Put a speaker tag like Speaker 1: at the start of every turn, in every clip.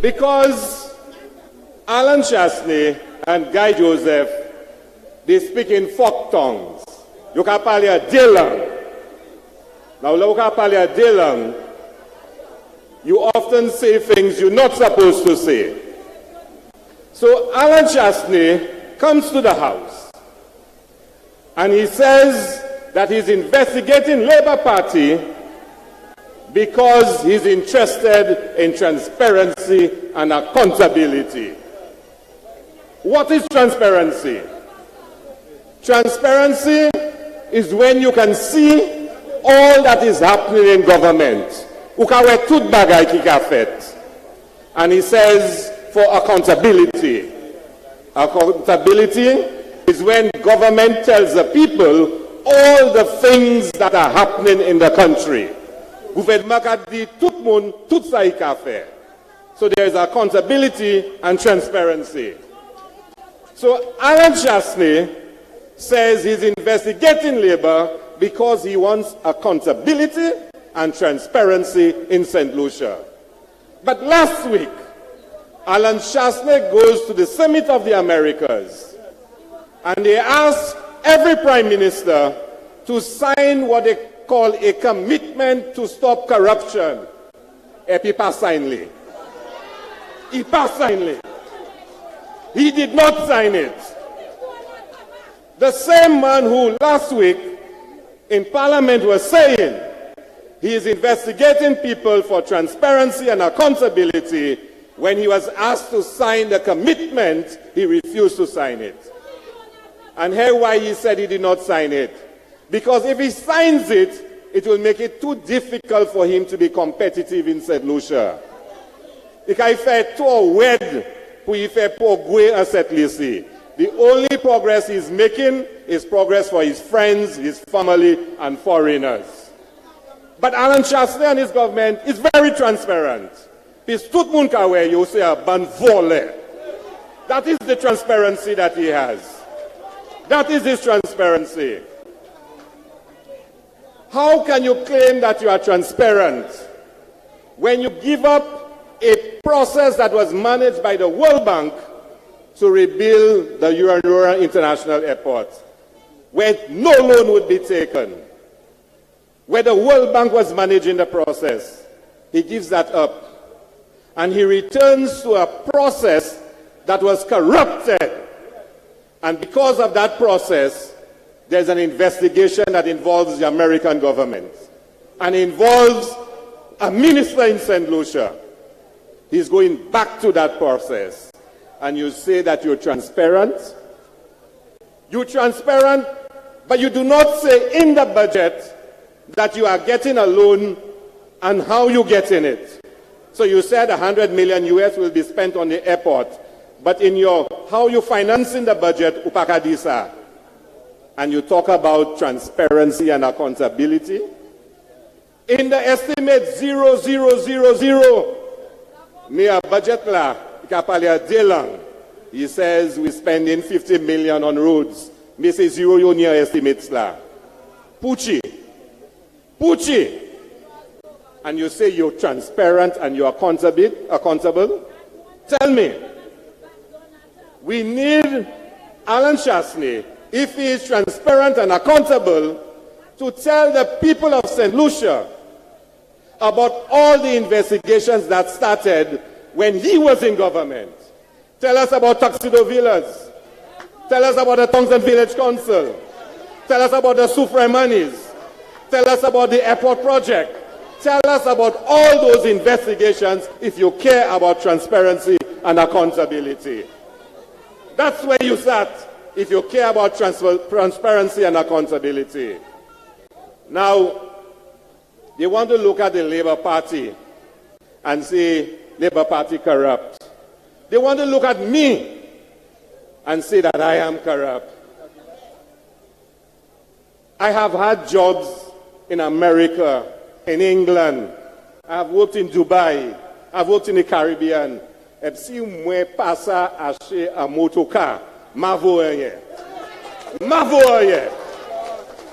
Speaker 1: Because Alan Chasney and Guy Joseph, they speak in folk tongues. You can parler à Dylan. Now, you can parler à Dylan. You often say things you're not supposed to say. So Alan Chasney comes to the House and he says that he's investigating Labour Party because he's interested in transparency and accountability. What is transparency? Transparency is when you can see all that is happening in government. And he says for accountability. Accountability is when government tells the people all the things that are happening in the country. So there is accountability and transparency. So Alan Chasney says he's investigating Labour because he wants accountability and transparency in St. Lucia. But last week, Alan Chasney goes to the Summit of the Americas and they ask every Prime Minister to sign what they call a commitment to stop corruption. Et puis pas signé. He pas signé. He did not sign it. The same man who last week in Parliament was saying he is investigating people for transparency and accountability, when he was asked to sign the commitment, he refused to sign it. And here why he said he did not sign it. Because if he signs it, it will make it too difficult for him to be competitive in St. Lucia. If I fait tout wed, puis il fait pour gouer à cette lycée. The only progress he's making is progress for his friends, his family, and foreigners. But Alan Chasney and his government is very transparent. Puis tout le monde kawe you say a ban volé. That is the transparency that he has. That is his transparency. How can you claim that you are transparent when you give up a process that was managed by the World Bank to rebuild the Uraniura International Airport, where no loan would be taken, where the World Bank was managing the process? He gives that up. And he returns to a process that was corrupted. And because of that process, there's an investigation that involves the American government and involves a minister in St. Lucia. He's going back to that process. And you say that you're transparent. You're transparent, but you do not say in the budget that you are getting a loan and how you're getting it. So you said 100 million US will be spent on the airport, but in your how you financing the budget, upakadisa, and you talk about transparency and accountability. In the estimate 0000, me a budget la, he says we're spending 50 million on roads. Me say zero yo near estimates la. Pucci. And you say you're transparent and you're accountable? Tell me. We need Alan Chasney, if he is transparent and accountable, to tell the people of St. Lucia about all the investigations that started when he was in government. Tell us about Tuxedo Villas. Tell us about the Townsend Village Council. Tell us about the Sufre monies. Tell us about the airport project. Tell us about all those investigations if you care about transparency and accountability. That's where you start if you care about transparency and accountability. Now, they want to look at the Labour Party and say, Labour Party corrupt. They want to look at me and say that I am corrupt. I have had jobs in America, in England. I have worked in Dubai. I've worked in the Caribbean. Si mwen pasa ache a motocar, mavoye.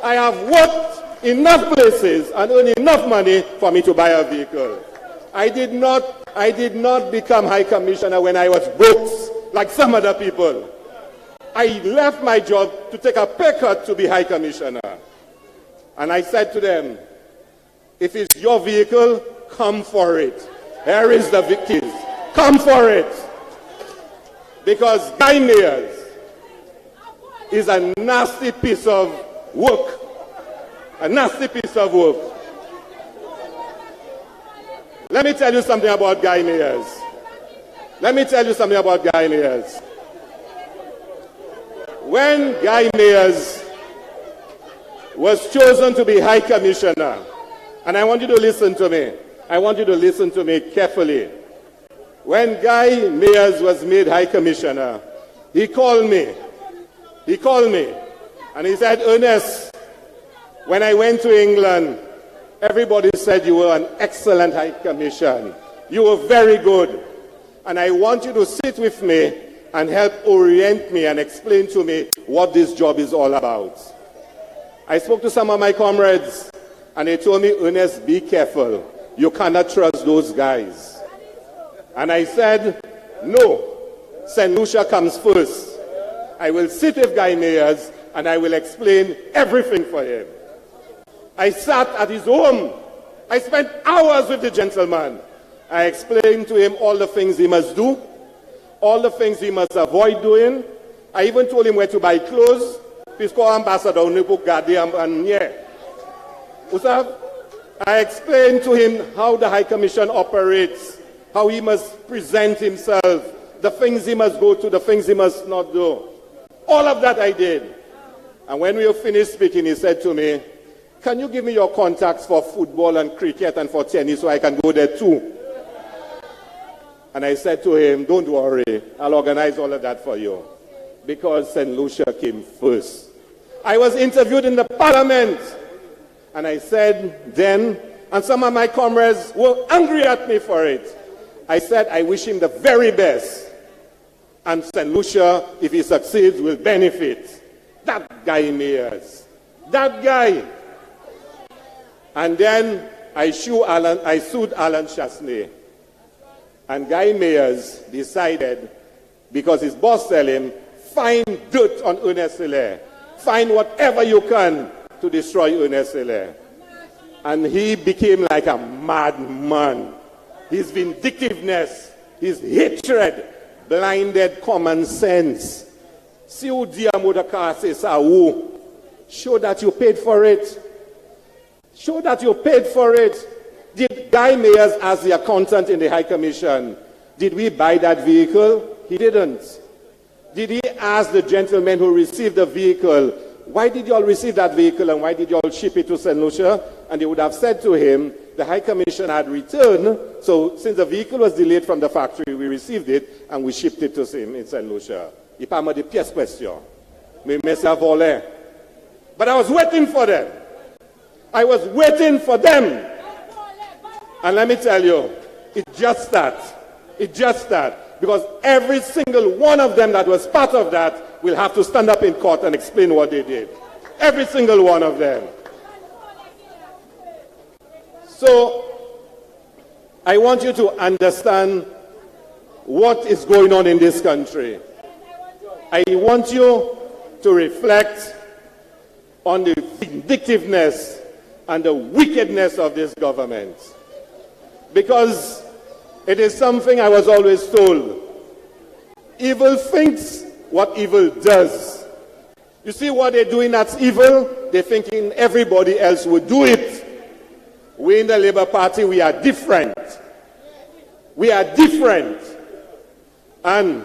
Speaker 1: I have worked enough places and earned enough money for me to buy a vehicle. I did not become High Commissioner when I was broke, like some other people. I left my job to take a pay cut to be High Commissioner. And I said to them, if it's your vehicle, come for it. Here is the keys. Come for it. Because Guy Mayors is a nasty piece of work. A nasty piece of work. Let me tell you something about Guy Mayors. Let me tell you something about Guy Mayors. When Guy Mayors was chosen to be High Commissioner, and I want you to listen to me. I want you to listen to me carefully. When Guy Mayors was made High Commissioner, he called me. He called me. And he said, Ernest, when I went to England, everybody said you were an excellent High Commissioner. You were very good. And I want you to sit with me and help orient me and explain to me what this job is all about. I spoke to some of my comrades, and they told me, Ernest, be careful. You cannot trust those guys. And I said, no, St. Lucia comes first. I will sit with Guy Mayors, and I will explain everything for him. I sat at his home. I spent hours with the gentleman. I explained to him all the things he must do, all the things he must avoid doing. I even told him where to buy clothes. Ambassador I explained to him how the High Commission operates, how he must present himself, the things he must go to, the things he must not do. All of that I did. And when we were finished speaking, he said to me, can you give me your contacts for football and cricket and for tennis so I can go there too? And I said to him, don't worry, I'll organize all of that for you. Because St. Lucia came first. I was interviewed in the parliament. And I said then, and some of my comrades were angry at me for it. I said, I wish him the very best. And St. Lucia, if he succeeds, will benefit. That Guy Mayors. That guy. And then I sued Alan Chasney. And Guy Mayors decided, because his boss told him, find dirt on Ernest Hilaire. Find whatever you can to destroy Ernest Hilaire. And he became like a madman. His vindictiveness, his hatred, blinded common sense. Show that you paid for it. Show that you paid for it. Did Guy Mayors, as the accountant in the High Commission, did we buy that vehicle? He didn't. Did he ask the gentleman who received the vehicle, why did you all receive that vehicle and why did you all ship it to St. Lucia? And they would have said to him, the High Commission had returned, so since the vehicle was delayed from the factory, we received it and we shipped it to him in St. Lucia. But I was waiting for them. I was waiting for them. And let me tell you, it just starts. It just starts. Because every single one of them that was part of that will have to stand up in court and explain what they did. Every single one of them. So, I want you to understand what is going on in this country. I want you to reflect on the vindictiveness and the wickedness of this government. Because it is something I was always told. Evil thinks what evil does. You see what they're doing that's evil? They're thinking everybody else would do it. We in the Labour Party, we are different. We are different. And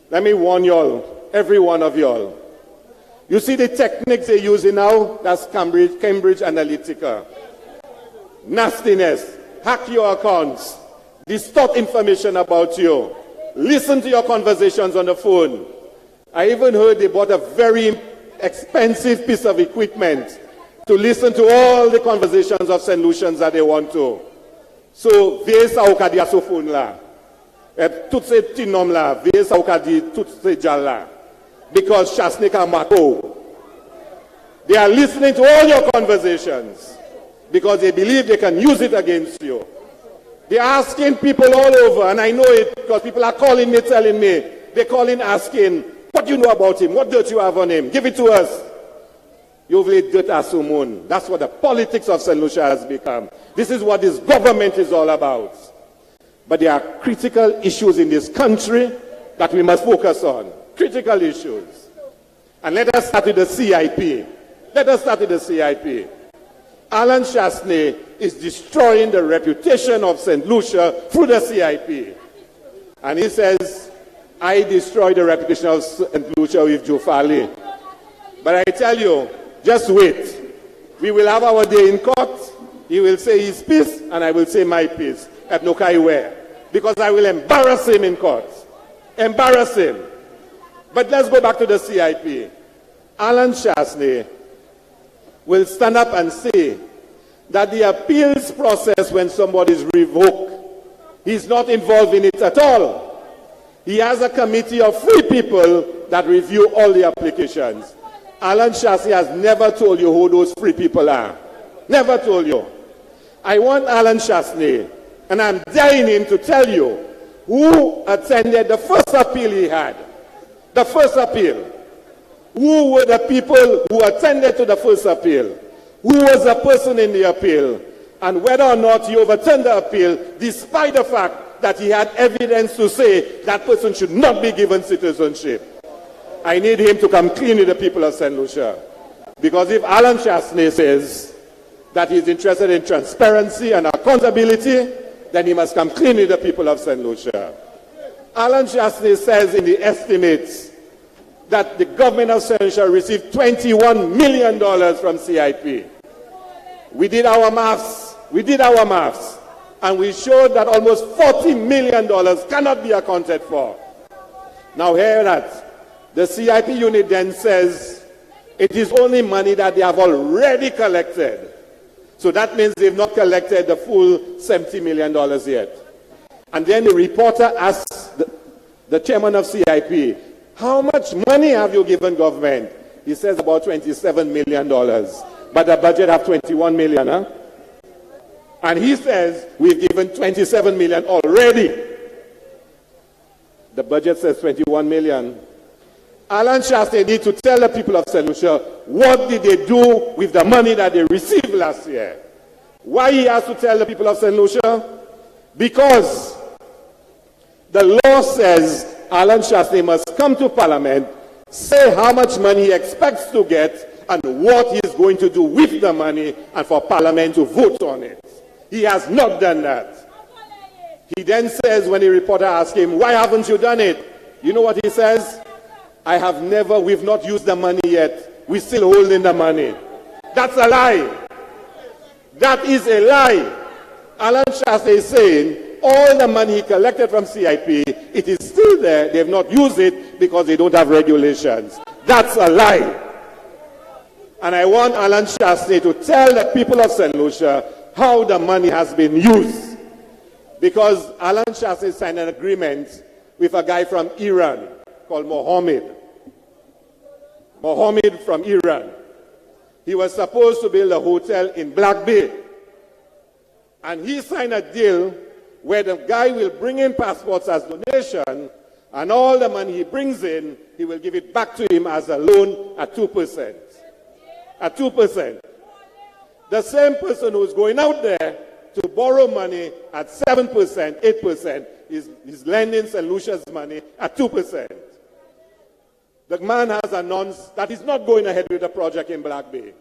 Speaker 1: let me warn y'all, every one of y'all. You see the techniques they're using now? That's Cambridge Analytica. Nastiness. Hack your accounts. Distort information about you. Listen to your conversations on the phone. I even heard they bought a very expensive piece of equipment to listen to all the conversations of St. Lucians that they want to. So, veye sa ou ka di aso phone la. Tout se ti nom la, veye sa ou ka di tout se jal la. Because Chasney ka mato. They are listening to all your conversations. Because they believe they can use it against you. They're asking people all over, and I know it because people are calling me, telling me. They're calling, asking, what do you know about him? What dirt you have on him? Give it to us. You've laid dirt as moon. That's what the politics of St. Lucia has become. This is what this government is all about. But there are critical issues in this country that we must focus on. Critical issues. And let us start with the CIP. Let us start with the CIP. Alan Chasney is destroying the reputation of St. Lucia through the CIP. And he says, I destroyed the reputation of St. Lucia with Joe Farley. But I tell you, just wait. We will have our day in court. He will say his piece, and I will say my piece at Nokaiwe. Because I will embarrass him in court. Embarrass him. But let's go back to the CIP. Alan Chasney will stand up and say that the appeals process when somebody is revoked, he's not involved in it at all. He has a committee of 3 people that review all the applications. Alan Chasney has never told you who those 3 people are. Never told you. I want Alan Chasney, and I'm daring him to tell you who attended the first appeal he had. The first appeal. Who were the people who attended to the first appeal? Who was the person in the appeal? And whether or not he overturned the appeal, despite the fact that he had evidence to say that person should not be given citizenship. I need him to come clean with the people of St. Lucia. Because if Alan Chasney says that he's interested in transparency and accountability, then he must come clean with the people of St. Lucia. Alan Chasney says in the estimates that the government of St. Lucia received $21 million from CIP. We did our maths. And we showed that almost $40 million cannot be accounted for. Now hear that. The CIP unit then says it is only money that they have already collected. So that means they've not collected the full $70 million yet. And then the reporter asks the chairman of CIP, how much money have you given government? He says about $27 million. But the budget have $21 million. Huh? And he says we've given $27 million already. The budget says $21 million. Alan Chasney need to tell the people of St. Lucia what did they do with the money that they received last year. Why he has to tell the people of St. Lucia? Because the law says Alan Chasney must come to Parliament, say how much money he expects to get and what he's going to do with the money, and for Parliament to vote on it. He has not done that. He then says, when the reporter asks him, why haven't you done it? You know what he says? We've not used the money yet. We're still holding the money. That's a lie. That is a lie. Alan Chasney is saying all the money he collected from CIP, it is still there. They've not used it because they don't have regulations. That's a lie. And I want Alan Chasney to tell the people of St. Lucia how the money has been used. Because Alan Chasney signed an agreement with a guy from Iran called Mohammed. Mohammed from Iran. He was supposed to build a hotel in Black Bay. And he signed a deal where the guy will bring in passports as donation, and all the money he brings in, he will give it back to him as a loan at 2%. At 2%. The same person who's going out there to borrow money at 7%, 8%, is lending St. Lucia's money at 2%. The man has announced that he's not going ahead with the project in Black Bay.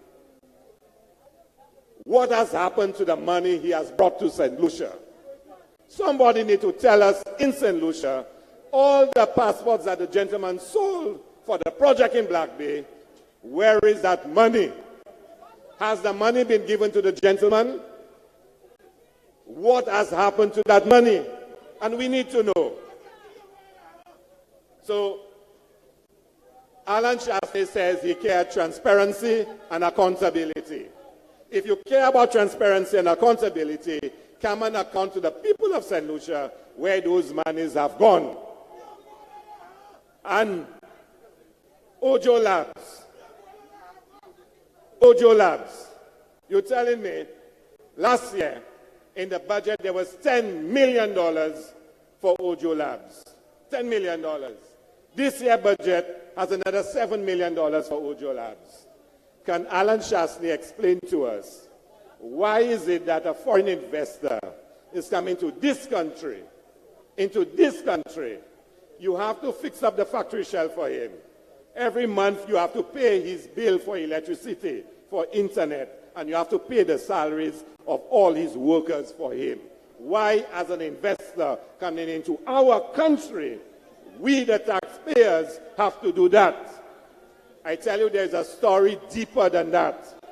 Speaker 1: What has happened to the money he has brought to St. Lucia? Somebody need to tell us in St. Lucia, all the passports that the gentleman sold for the project in Black Bay, where is that money? Has the money been given to the gentleman? What has happened to that money? And we need to know. So, Alan Chasney says he cares transparency and accountability. If you care about transparency and accountability, come and account to the people of St. Lucia where those monies have gone. And Ojo Labs, you're telling me last year In the budget, there was $10 million for Ojo Labs. $10 million. This year's budget has another $7 million for Ojo Labs. Can Alan Shastney explain to us why is it that a foreign investor is coming to this country, you have to fix up the factory shelf for him. Every month you have to pay his bill for electricity, for internet, and you have to pay the salaries of all his workers for him. Why, as an investor coming into our country, we the taxpayers have to do that? I tell you, there's a story deeper than that.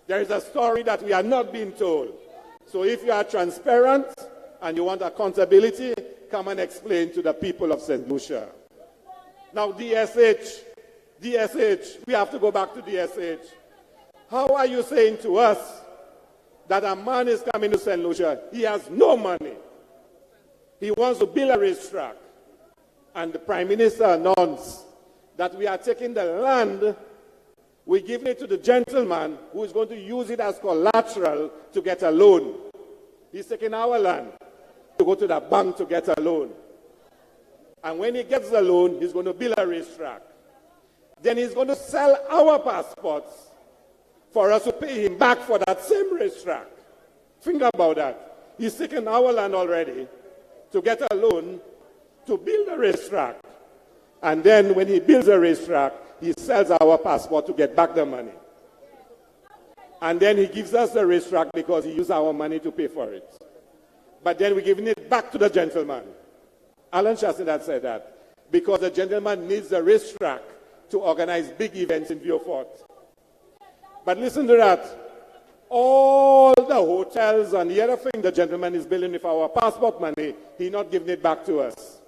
Speaker 1: There is a story that we are not being told. So if you are transparent and you want accountability, come and explain to the people of St. Lucia. Now, DSH, we have to go back to DSH. How are you saying to us that a man is coming to St. Lucia, he has no money, he wants to build a racetrack, and the Prime Minister announced that we are taking the land, we're giving it to the gentleman who is going to use it as collateral to get a loan. He's taking our land to go to the bank to get a loan. And when he gets the loan, he's going to build a racetrack. Then he's going to sell our passports for us to pay him back for that same racetrack. Think about that. He's taken our land already to get a loan to build a racetrack. And then when he builds a racetrack, he sells our passport to get back the money. And then he gives us the racetrack because he used our money to pay for it. But then we're giving it back to the gentleman. Alan Shastney had said that. Because the gentleman needs the racetrack to organize big events in Beaufort. But listen to that. All the hotels and the other thing the gentleman is building with our passport money, he's not giving it back to us.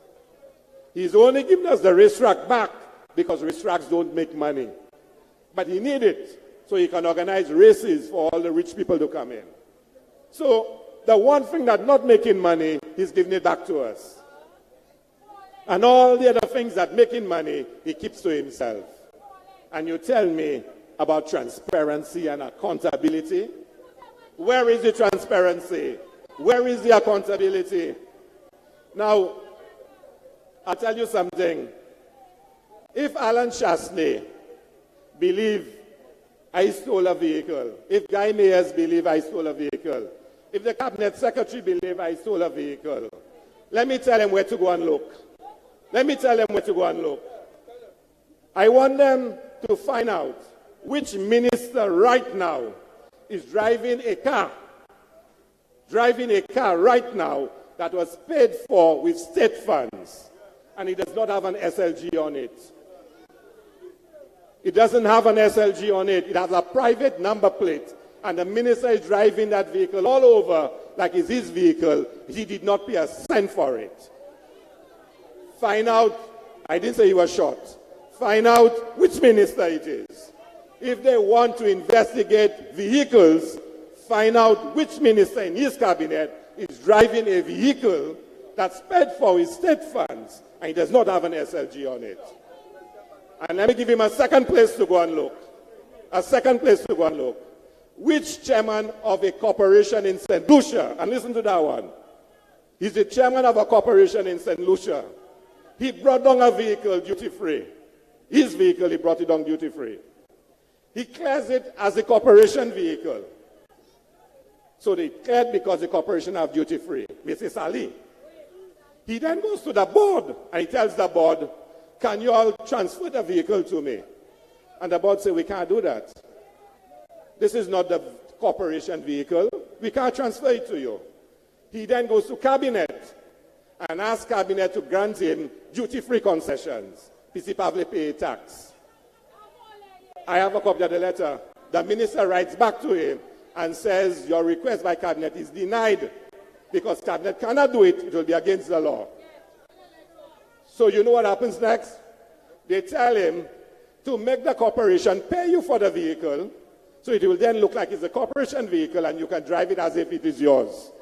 Speaker 1: He's only giving us the racetrack back because racetracks don't make money. But he needs it so he can organize races for all the rich people to come in. So the one thing that's not making money, he's giving it back to us. And all the other things that making money, he keeps to himself. And you tell me about transparency and accountability? Where is the transparency? Where is the accountability? Now, I'll tell you something. If Alan Shastney believe I stole a vehicle, if Guy Mayers believe I stole a vehicle, if the cabinet secretary believe I stole a vehicle, let me tell him where to go and look. Let me tell them where to go and look. I want them to find out which minister right now is driving a car right now that was paid for with state funds, and it does not have an SLG on it. It doesn't have an SLG on it. It has a private number plate, and the minister is driving that vehicle all over like it's his vehicle. He did not pay a cent for it. Find out, I didn't say he was shot. Find out which minister it is. If they want to investigate vehicles, find out which minister in his cabinet is driving a vehicle that's paid for with state funds and it does not have an SLG on it. And let me give him a second place to go and look. A second place to go and look. Which chairman of a corporation in St. Lucia, and listen to that one, he's the chairman of a corporation in St. Lucia. He brought down a vehicle duty-free. His vehicle, he brought it down duty-free. He clears it as a corporation vehicle. So they cleared because the corporation have duty-free. Mr. Sally. He then goes to the board and he tells the board, can you all transfer the vehicle to me? And the board says, we can't do that. This is not the corporation vehicle. We can't transfer it to you. He then goes to cabinet and asks cabinet to grant him duty-free concessions. PC Pavle pay tax. I have a copy of the letter. The minister writes back to him and says, your request by cabinet is denied because cabinet cannot do it. It will be against the law. So you know what happens next? They tell him to make the corporation pay you for the vehicle so it will then look like it's a corporation vehicle and you can drive it as if it is yours.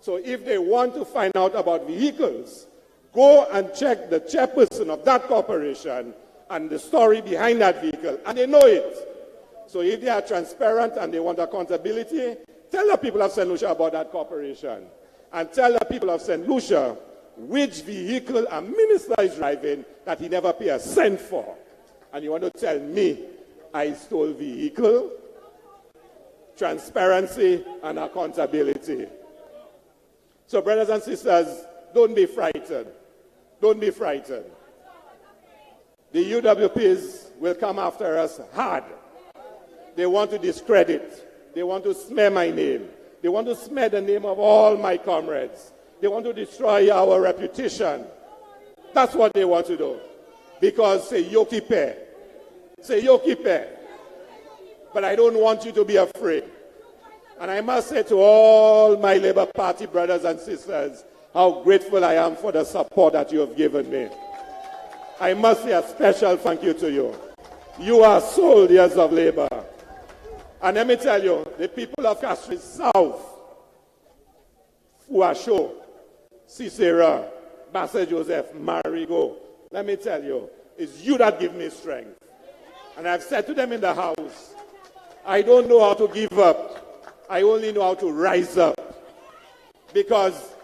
Speaker 1: So if they want to find out about vehicles, go and check the chairperson of that corporation and the story behind that vehicle, and they know it. So if they are transparent and they want accountability, Tell the people of St. Lucia about that corporation. And tell the people of St. Lucia which vehicle a minister is driving that he never pay a cent for. And you want to tell me I stole vehicle, transparency, and accountability. So brothers and sisters, don't be frightened. Don't be frightened. The UWPs will come after us hard. They want to discredit. They want to smear my name. They want to smear the name of all my comrades. They want to destroy our reputation. That's what they want to do. Because say Yoki Pe. Say Yoki Pe. But I don't want you to be afraid. And I must say to all my Labour Party brothers and sisters, how grateful I am for the support that you have given me. I must say a special thank you to you. You are soldiers of Labour. And let me tell you, the people of Castries South, Fuasho, Cicera, Basse Joseph, Marigo, let me tell you, it's you that give me strength. And I've said to them in the house, I don't know how to give up. I only know how to rise up. Because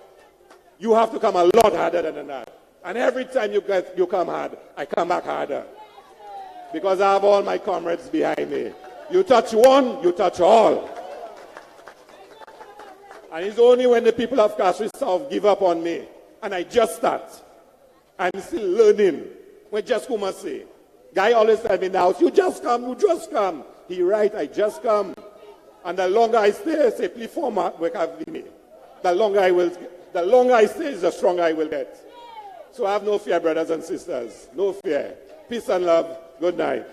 Speaker 1: you have to come a lot harder than that. And every time you come hard, I come back harder. Because I have all my comrades behind me. You touch one, you touch all. And it's only when the people of Castries South give up on me, and I just start. I'm still learning. When just come and say, guy always tells me in the house, you just come, you just come. He right, I just come. And the longer I stay, say, please format work with me. The longer I stay, the stronger I will get. So I have no fear, brothers and sisters. No fear. Peace and love. Good night.